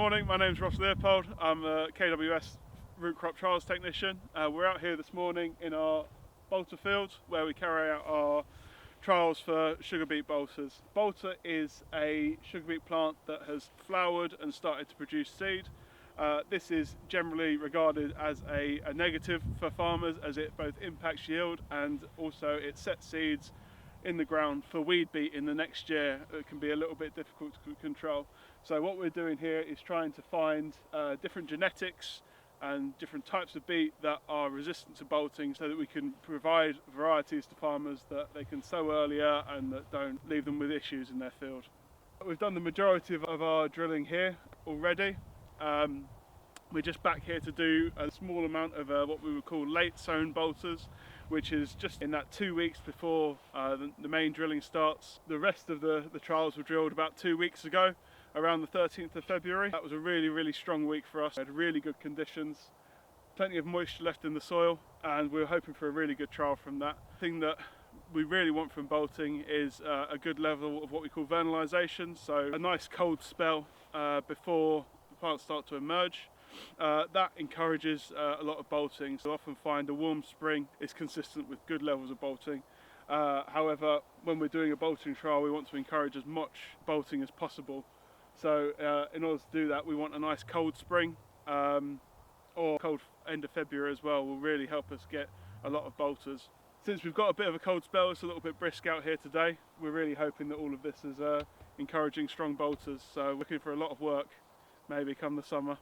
Morning, my name's Ross Leopold. I'm a KWS root crop trials technician. We're out here this morning in our bolter field where we carry out our trials for sugar beet bolters. Bolter is a sugar beet plant that has flowered and started to produce seed. This is generally regarded as a negative for farmers, as it both impacts yield and also it sets seeds in the ground for weed beet in the next year. It can be a little bit difficult to control. So what we're doing here is trying to find different genetics and different types of beet that are resistant to bolting, so that we can provide varieties to farmers that they can sow earlier and that don't leave them with issues in their field. We've done the majority of our drilling here already. We're just back here to do a small amount of what we would call late sown bolters, which is just in that 2 weeks before the main drilling starts. The rest of the trials were drilled about 2 weeks ago, around the 13th of February. That was a really strong week for us. We had really good conditions, plenty of moisture left in the soil, and we were hoping for a really good trial from that. The thing that we really want from bolting is a good level of what we call vernalisation, so a nice cold spell before the plants start to emerge. That encourages a lot of bolting, so I often find a warm spring is consistent with good levels of bolting. However, when we're doing a bolting trial, we want to encourage as much bolting as possible. So in order to do that, we want a nice cold spring, or cold end of February as well will really help us get a lot of bolters. Since we've got a bit of a cold spell, it's a little bit brisk out here today. We're really hoping that all of this is encouraging strong bolters, so looking for a lot of work maybe come the summer.